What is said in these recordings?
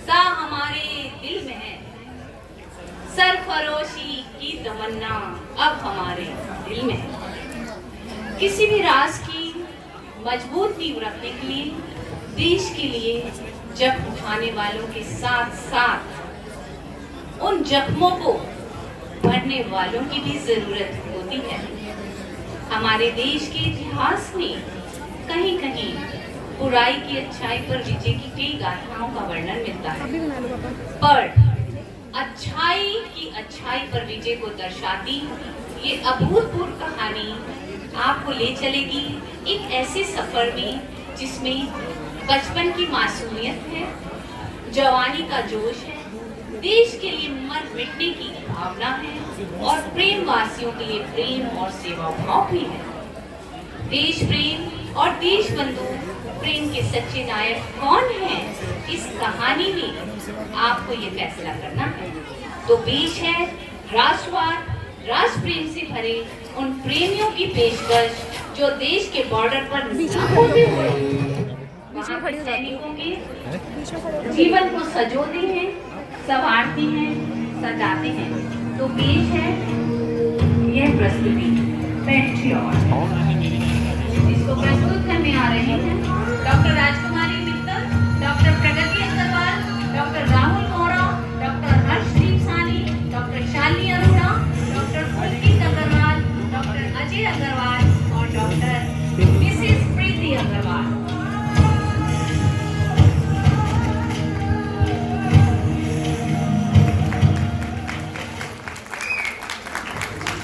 सा हमारे दिल में है, सरफरोशी की तमन्ना अब हमारे दिल में है। किसी भी राज की मजबूत नींव रखने के लिए, देश के लिए जख्म उठाने वालों के साथ साथ उन जख्मों को भरने वालों की भी जरूरत होती है। हमारे देश के इतिहास में कहीं कहीं बुराई की अच्छाई पर विजय की कई गाथाओं का वर्णन मिलता है, पर अच्छाई की अच्छाई पर विजय को दर्शाती ये अभूतपूर्व कहानी आपको ले चलेगी एक ऐसे सफर में जिसमें बचपन की मासूमियत है, जवानी का जोश है, देश के लिए मर मिटने की भावना है और प्रेम वासियों के लिए प्रेम और सेवा भाव भी है। देश प्रेम और देश बंधु प्रेम के सच्चे नायक कौन हैं? इस कहानी में आपको ये फैसला करना है। तो पेश है राष्ट्रवाद, राष्ट्र प्रेम से भरे उन प्रेमियों की पेशकश जो देश के बॉर्डर पर होते हुए वहाँ के सैनिकों के जीवन को सजोते हैं, संवारते हैं, सजाते हैं। तो पेश है यह प्रस्तुति पैट्रियट, जिसको प्रस्तुत करने आ रहे हैं डॉक्टर राजकुमारी मित्तल, डॉक्टर प्रगति अग्रवाल, डॉक्टर राहुल गौड़ा, डॉक्टर हर्षदीप सानी, डॉक्टर शालिनी अरोड़ा, डॉक्टर पुलकित अग्रवाल, डॉक्टर अजय अग्रवाल और डॉक्टर मिसेस प्रीति अग्रवाल।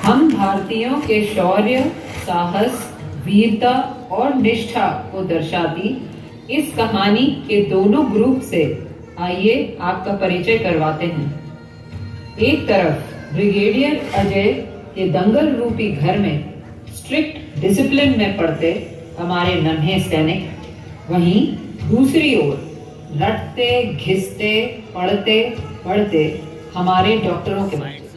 हम भारतीयों के शौर्य, साहस, वीरता और निष्ठा को दर्शाती इस कहानी के दोनों ग्रुप से आइए आपका परिचय करवाते हैं। एक तरफ ब्रिगेडियर अजय के दंगल रूपी घर में स्ट्रिक्ट डिसिप्लिन में पढ़ते हमारे नन्हे सैनिक, वहीं दूसरी ओर रटते, घिसते, पढ़ते पढ़ते हमारे डॉक्टरों के बच्चे।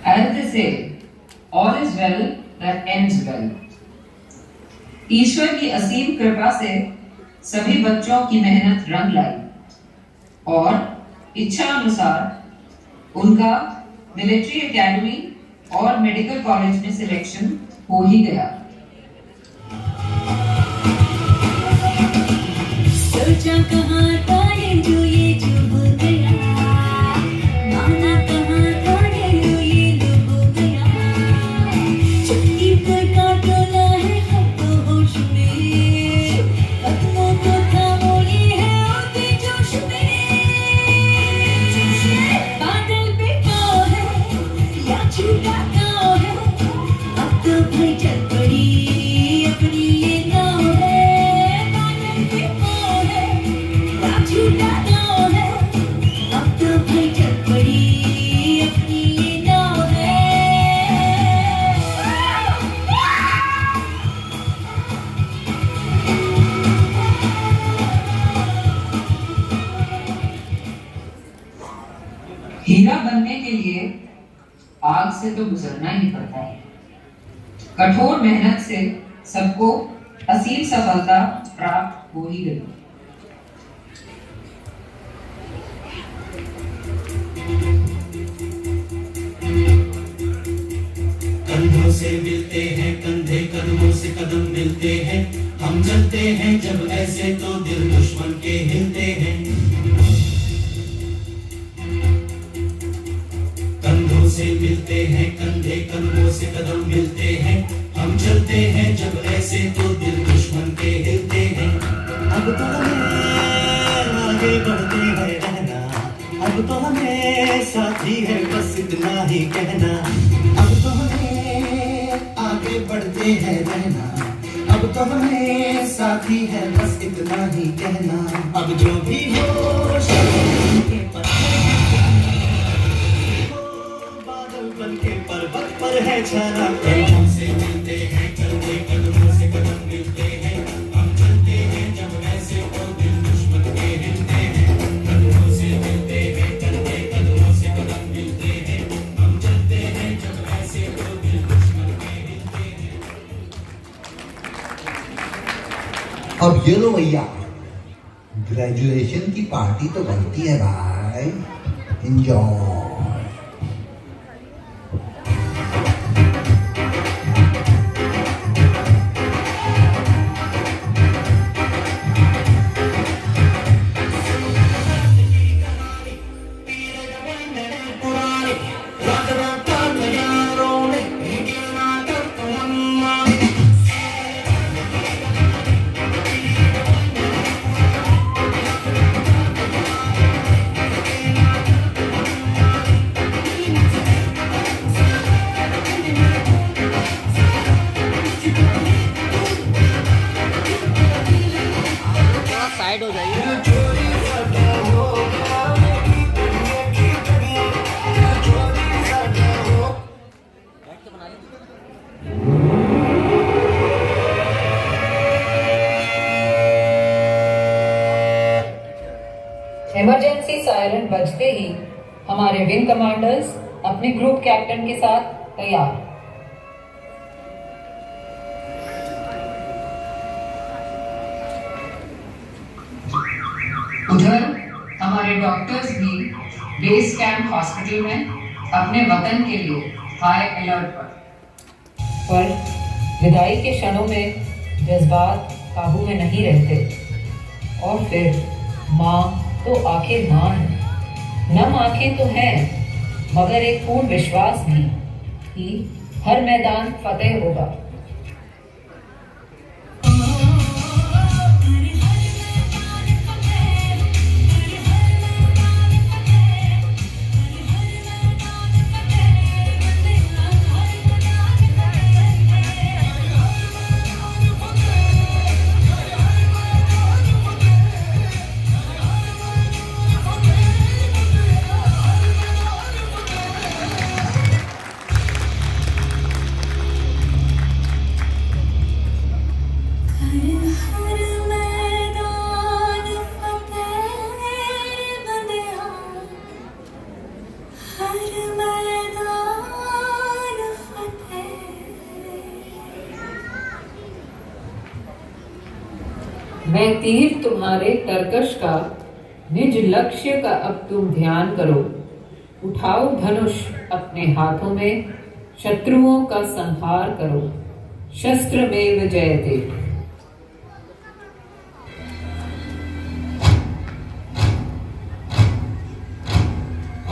As they say, all is well that ends well. ईश्वर की असीम कृपा से सभी बच्चों की मेहनत रंग लाई और इच्छा अनुसार उनका मिलिट्री एकेडमी और मेडिकल कॉलेज में सिलेक्शन हो ही गया। सोचा कहाँ था ये जो हो गया, माना कहाँ था ये जो हो गया, छुट्टी पर का टोला है हम तो होश में, कदमों को थामो ये है आगे जोश में, बादल पे गाँव है या छूटा गाँव है, अब तो भाई चल पड़ी अपनी ये नाव है, बादल पे गाँव है या छूटा गाँव है, अब तो भाई चल पड़ी अपनी ये नाव है। हीरा बनने के लिए आग से तो गुजरना ही पड़ता है। कठोर मेहनत से सबको असीम सफलता प्राप्त हो ही गई। कंधों से मिलते हैं कंधे, कदमों से कदम मिलते हैं, हम चलते हैं जब ऐसे तो दिल दुश्मन के हिलते हैं। कंधों से मिलते हैं कंधे, कदमों से कदम मिलते हैं, हम चलते हैं जब ऐसे तो दिल दुश्मन के हिलते हैं। अब तो हमें आगे बढ़ते हैं रहना, अब तो हमें साथी है बस इतना ही कहना। अब तो हमें आगे बढ़ते हैं रहना, अब तो हमें साथी है बस इतना ही कहना। अब जो भी हो बादल बन के पर्वत पर है छाना। कदमों से मिलते हैं कंधे, कदमों से कदम मिलते हैं, हम चलते हैं जब ऐसे तो दिल दुश्मन के हिलते हैं। कदमों से मिलते हैं कंधे, कदमों से कदम मिलते हैं, हम चलते हैं जब ऐसे तो दिल दुश्मन के हिलते हैं। अब ये लो भैया, ग्रेजुएशन की पार्टी तो बनती है भाई, एंजॉय। साइड हो जाइए। इमरजेंसी सायरन बजते ही हमारे विंग कमांडर्स अपने ग्रुप कैप्टन के साथ तैयार। उधर हमारे डॉक्टर्स भी बेस कैंप हॉस्पिटल में अपने वतन के लिए हाई अलर्ट पर विदाई के क्षणों में जज्बात काबू में नहीं रहते। और फिर माँ तो आखिर माँ है, नम आंखें तो हैं, मगर एक पूर्ण विश्वास भी कि हर मैदान फतेह होगा। मैं तीर तुम्हारे तरकश का, निज लक्ष्य का अब तुम ध्यान करो। उठाओ धनुष अपने हाथों में, शत्रुओं का संहार करो। शस्त्र में जयते।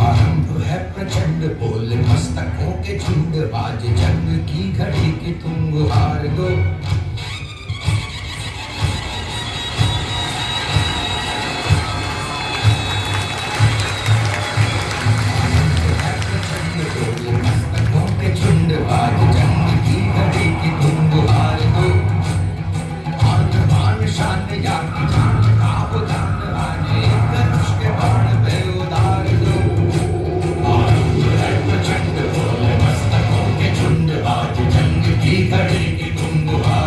आरंभ है प्रचंड, बोल मस्तकों के झुंड, बाज जंग की घड़ी की तुम गुहार दो। आज जंग की घड़ी की तुम गुहार दो। आन शान या की जान का वो जान, आज एक धनुष के बाण पे उतार दो। आरंभ है प्रचंड, बोले मस्तकों के झुंड, आज जंग की घड़ी की तुम गुहार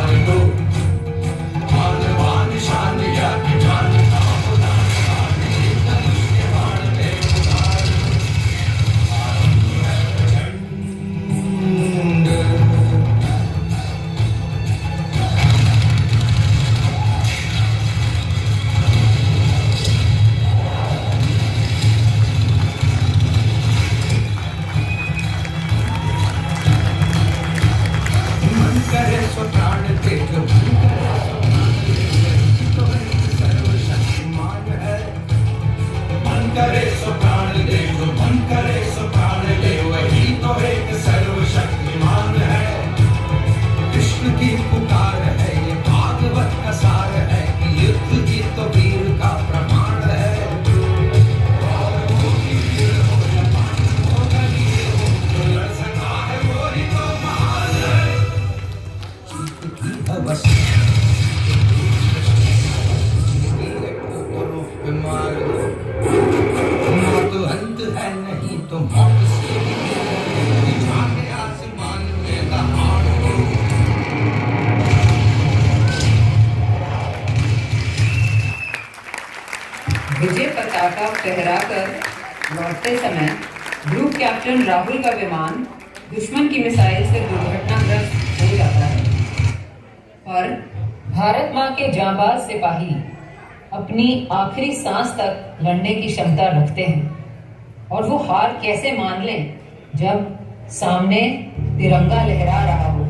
पताका फहराकर लौटते समय ग्रुप कैप्टन राहुल का विमान दुश्मन की मिसाइल से दुर्घटनाग्रस्त हो जाता है। पर भारत माँ के जांबाज सिपाही अपनी आखिरी सांस तक लड़ने की क्षमता रखते हैं और वो हार कैसे मान लें जब सामने तिरंगा लहरा रहा हो।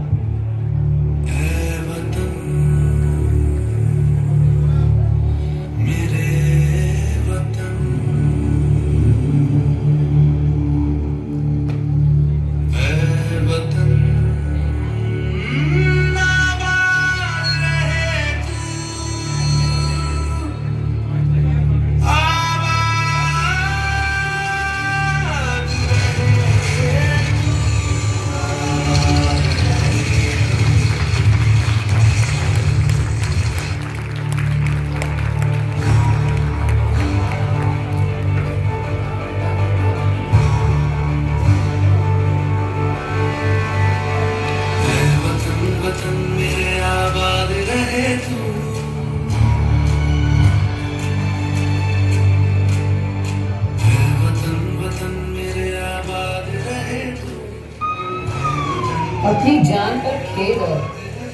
अपनी जान पर खेल और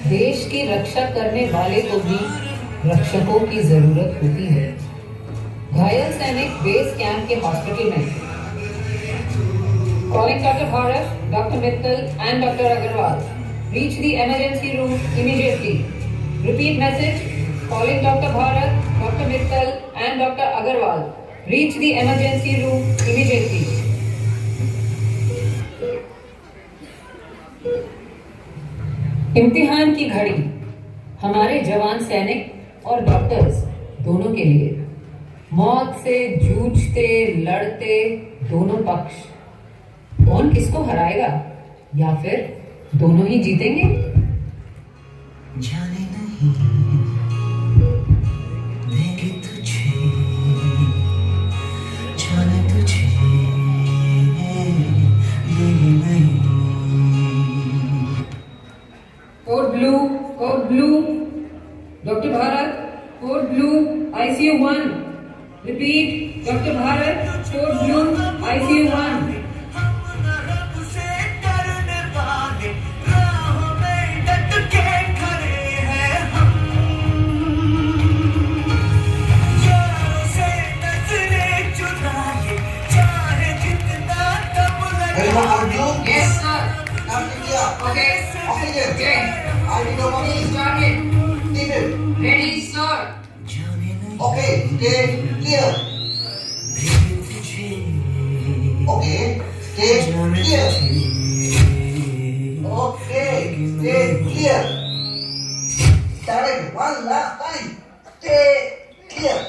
देश की रक्षा करने वाले को भी रक्षकों की जरूरत होती है। घायल सैनिक बेस कैंप के हॉस्पिटल में calling doctor Bharat, doctor Mittal and doctor Agarwal, reach the emergency room immediately. Repeat message, calling doctor Bharat, doctor Mittal and doctor Agarwal, reach the emergency room immediately. इम्तिहान की घड़ी हमारे जवान सैनिक और डॉक्टर्स दोनों के लिए, मौत से जूझते लड़ते दोनों पक्ष, कौन किसको हराएगा या फिर दोनों ही जीतेंगे? जाने नहीं देंगे तुझे, जाने तुझे देंगे नहीं। Code blue, doctor Bharat, code blue, ICU 1। Repeat, doctor Bharat, code blue, ICU 1। Yes, sir. Okay. Okay. I need the money. Started. Keep it. Ready, sir. Okay. Stay clear. Okay. Stay clear. Okay. Stay clear. Direct. One last time. Stay clear.